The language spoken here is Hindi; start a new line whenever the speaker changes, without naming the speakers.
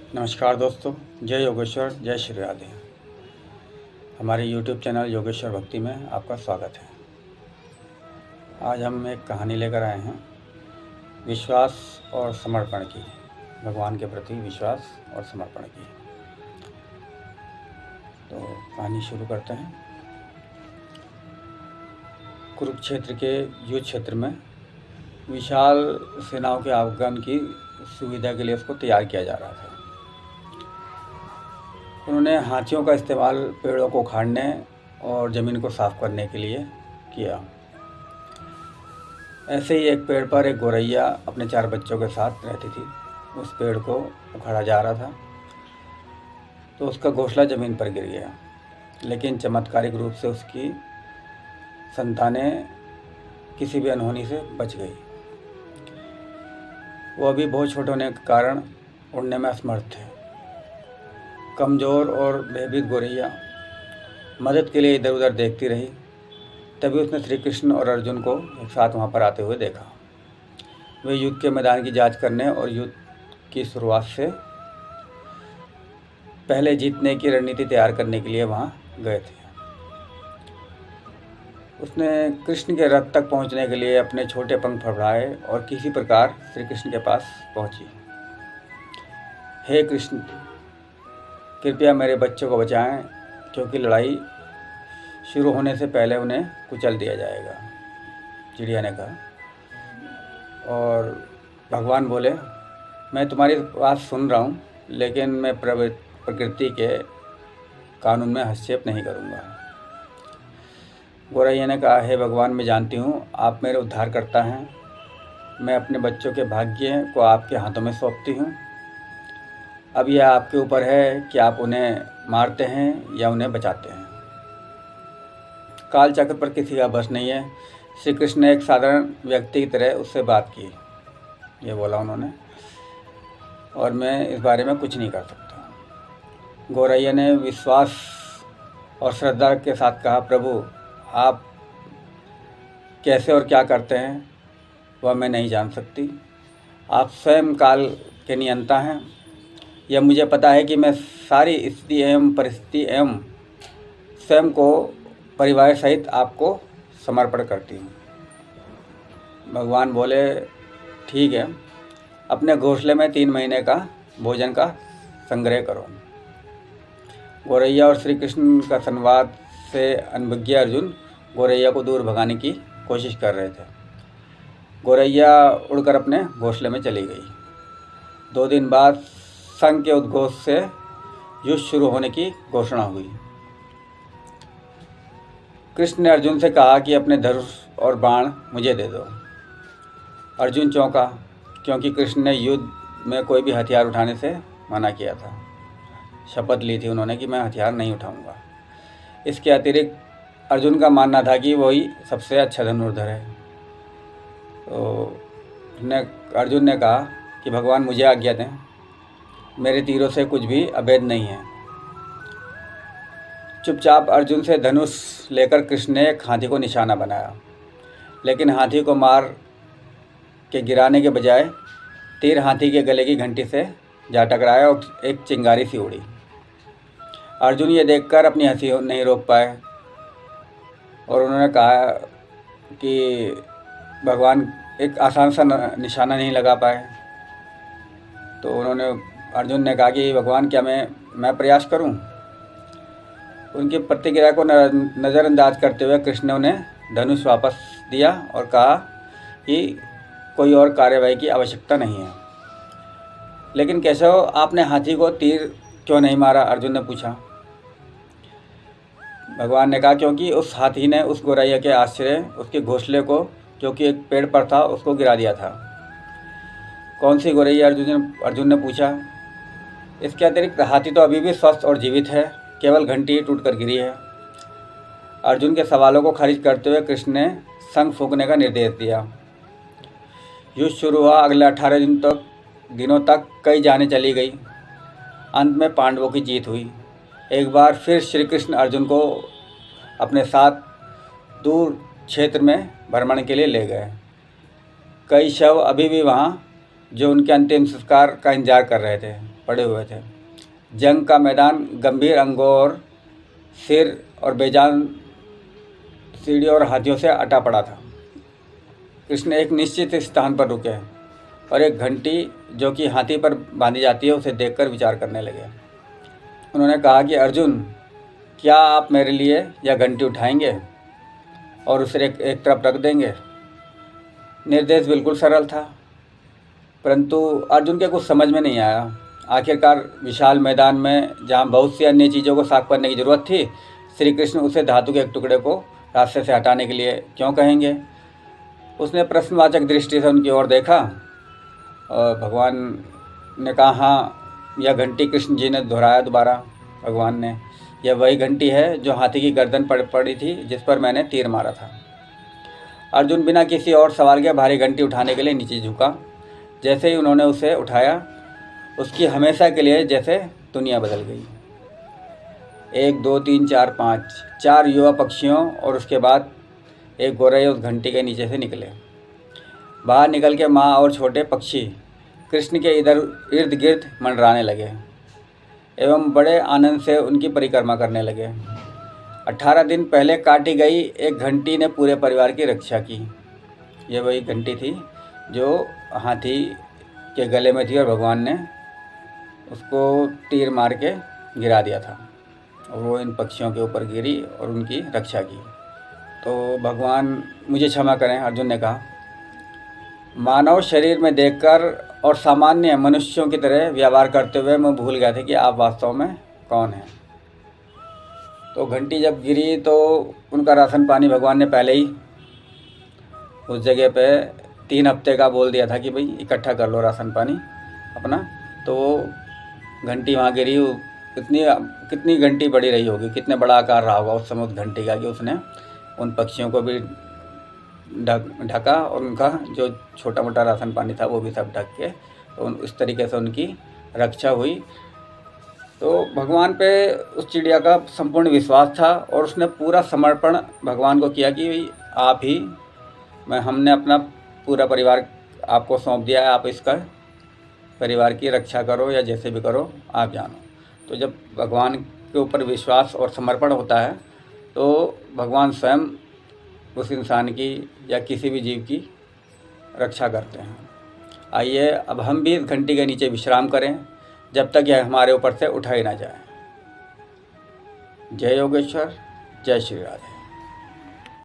नमस्कार दोस्तों, जय योगेश्वर, जय श्री राधे। हमारे YouTube चैनल योगेश्वर भक्ति में आपका स्वागत है। आज हम एक कहानी लेकर आए हैं, विश्वास और समर्पण की। भगवान के प्रति विश्वास और समर्पण की। तो कहानी शुरू करते हैं। कुरुक्षेत्र के युद्ध क्षेत्र में विशाल सेनाओं के आगमन की सुविधा के लिए उसको तैयार किया जा रहा था। उन्होंने हाथियों का इस्तेमाल पेड़ों को उखाड़ने और ज़मीन को साफ करने के लिए किया। ऐसे ही एक पेड़ पर एक गौरैया अपने 4 बच्चों के साथ रहती थी। उस पेड़ को उखाड़ा जा रहा था तो उसका घोंसला ज़मीन पर गिर गया, लेकिन चमत्कारिक रूप से उसकी संतानें किसी भी अनहोनी से बच गई। वो अभी बहुत छोटे होने के कारण उड़ने में असमर्थ थे। कमज़ोर और भयभीत गौरैया मदद के लिए इधर उधर देखती रही। तभी उसने श्री कृष्ण और अर्जुन को एक साथ वहाँ पर आते हुए देखा। वे युद्ध के मैदान की जांच करने और युद्ध की शुरुआत से पहले जीतने की रणनीति तैयार करने के लिए वहाँ गए थे। उसने कृष्ण के रथ तक पहुँचने के लिए अपने छोटे पंख फड़फड़ाए और किसी प्रकार श्री कृष्ण के पास पहुँची। हे कृष्ण, कृपया मेरे बच्चों को बचाएं, क्योंकि लड़ाई शुरू होने से पहले उन्हें कुचल दिया जाएगा, चिड़िया ने कहा। और भगवान बोले, मैं तुम्हारी बात सुन रहा हूँ, लेकिन मैं प्रकृति के कानून में हस्तक्षेप नहीं करूँगा। गौरैया ने कहा, हे भगवान, मैं जानती हूँ आप मेरे उद्धारकर्ता हैं। मैं अपने बच्चों के भाग्य को आपके हाथों में सौंपती हूँ। अब यह आपके ऊपर है कि आप उन्हें मारते हैं या उन्हें बचाते हैं। काल चक्र पर किसी का बस नहीं है। श्री कृष्ण ने एक साधारण व्यक्ति की तरह उससे बात की, ये बोला उन्होंने, और मैं इस बारे में कुछ नहीं कर सकता। गौरैया ने विश्वास और श्रद्धा के साथ कहा, प्रभु, आप कैसे और क्या करते हैं वह मैं नहीं जान सकती। आप स्वयं काल के नियंता हैं। यह मुझे पता है कि मैं सारी स्थिति एवं परिस्थिति एवं स्वयं को परिवार सहित आपको समर्पण करती हूँ। भगवान बोले, ठीक है, अपने घोंसले में 3 महीने का भोजन का संग्रह करो। गौरैया और श्री कृष्ण का संवाद से अनभिज्ञ अर्जुन गौरैया को दूर भगाने की कोशिश कर रहे थे। गौरैया उड़कर अपने घोंसले में चली गई। 2 दिन बाद संघ के उद्घोष से युद्ध शुरू होने की घोषणा हुई। कृष्ण ने अर्जुन से कहा कि अपने धनुष और बाण मुझे दे दो। अर्जुन चौंका, क्योंकि कृष्ण ने युद्ध में कोई भी हथियार उठाने से मना किया था। शपथ ली थी उन्होंने कि मैं हथियार नहीं उठाऊंगा। इसके अतिरिक्त अर्जुन का मानना था कि वही सबसे अच्छा धनुर्धर है। तो अर्जुन ने कहा कि भगवान, मुझे आज्ञा दें, मेरे तीरों से कुछ भी अभेद नहीं है। चुपचाप अर्जुन से धनुष लेकर कृष्ण ने एक हाथी को निशाना बनाया, लेकिन हाथी को मार के गिराने के बजाय तीर हाथी के गले की घंटी से जा टकराया और एक चिंगारी सी उड़ी। अर्जुन ये देखकर अपनी हंसी नहीं रोक पाए और उन्होंने कहा कि भगवान एक आसान सा निशाना नहीं लगा पाए। तो अर्जुन ने कहा कि भगवान, क्या मैं प्रयास करूं? उनकी प्रतिक्रिया को नज़रअंदाज करते हुए कृष्ण ने उन्हें धनुष वापस दिया और कहा कि कोई और कार्यवाही की आवश्यकता नहीं है। लेकिन केशव, आपने हाथी को तीर क्यों नहीं मारा? अर्जुन ने पूछा। भगवान ने कहा, क्योंकि उस हाथी ने उस गौरैया के आश्रय उसके घोंसले को, जो कि एक पेड़ पर था, उसको गिरा दिया था। कौन सी गौरैया? अर्जुन ने पूछा। इसके अतिरिक्त हाथी तो अभी भी स्वस्थ और जीवित है, केवल घंटी टूटकर गिरी है। अर्जुन के सवालों को खारिज करते हुए कृष्ण ने शंख फूंकने का निर्देश दिया। युद्ध शुरू हुआ। अगले 18 दिनों तक कई जानें चली गई। अंत में पांडवों की जीत हुई। एक बार फिर श्री कृष्ण अर्जुन को अपने साथ दूर क्षेत्र में भ्रमण के लिए ले गए। कई शव अभी भी वहाँ जो उनके अंतिम संस्कार का इंतजार कर रहे थे, पड़े हुए थे। जंग का मैदान गंभीर अंगों और सिर और बेजान सीढ़ियों और हाथियों से अटा पड़ा था। कृष्ण एक निश्चित स्थान पर रुके और एक घंटी जो कि हाथी पर बांधी जाती है उसे देखकर विचार करने लगे। उन्होंने कहा कि अर्जुन, क्या आप मेरे लिए यह घंटी उठाएंगे और उसे एक तरफ रख देंगे? निर्देश बिल्कुल सरल था, परंतु अर्जुन के कुछ समझ में नहीं आया। आखिरकार विशाल मैदान में जहाँ बहुत सी अन्य चीज़ों को साफ करने की ज़रूरत थी, श्री कृष्ण उसे धातु के एक टुकड़े को रास्ते से हटाने के लिए क्यों कहेंगे? उसने प्रश्नवाचक दृष्टि से उनकी ओर देखा और भगवान ने कहा, हाँ, यह घंटी कृष्ण जी ने दोहराया दोबारा। भगवान ने, यह वही घंटी है जो हाथी की गर्दन पर पड़ी थी जिस पर मैंने तीर मारा था। अर्जुन बिना किसी और सवाल के भारी घंटी उठाने के लिए नीचे झुका। जैसे ही उन्होंने उसे उठाया, उसकी हमेशा के लिए जैसे दुनिया बदल गई। 1 2 3 4 5 4 युवा पक्षियों और उसके बाद एक गोरैय उस घंटी के नीचे से निकले। बाहर निकल के माँ और छोटे पक्षी कृष्ण के इर्द गिर्द मंडराने लगे एवं बड़े आनंद से उनकी परिक्रमा करने लगे। 18 दिन पहले काटी गई एक घंटी ने पूरे परिवार की रक्षा की। यह वही घंटी थी जो हाथी के गले में थी और भगवान ने उसको तीर मार के गिरा दिया था और वो इन पक्षियों के ऊपर गिरी और उनकी रक्षा की। तो भगवान मुझे क्षमा करें, अर्जुन ने कहा। मानव शरीर में देखकर और सामान्य मनुष्यों की तरह व्यवहार करते हुए मैं भूल गया था कि आप वास्तव में कौन हैं। तो घंटी जब गिरी तो उनका राशन पानी भगवान ने पहले ही उस जगह पे 3 हफ्ते का बोल दिया था कि भाई इकट्ठा कर लो राशन पानी अपना। तो घंटी वहाँ गिरी। कितनी घंटी बड़ी रही होगी, कितने बड़ा आकार रहा होगा उस समय उस घंटी का कि उसने उन पक्षियों को भी ढका और उनका जो छोटा मोटा राशन पानी था वो भी सब ढक के, तो इस तरीके से उनकी रक्षा हुई। तो भगवान पे उस चिड़िया का संपूर्ण विश्वास था और उसने पूरा समर्पण भगवान को किया कि आप ही, हमने अपना पूरा परिवार आपको सौंप दिया है, आप इसका परिवार की रक्षा करो या जैसे भी करो, आप जानो। तो जब भगवान के ऊपर विश्वास और समर्पण होता है तो भगवान स्वयं उस इंसान की या किसी भी जीव की रक्षा करते हैं। आइए अब हम भी इस घंटी के नीचे विश्राम करें जब तक यह हमारे ऊपर से उठाई ना जाए। जय योगेश्वर, जय श्री राधे।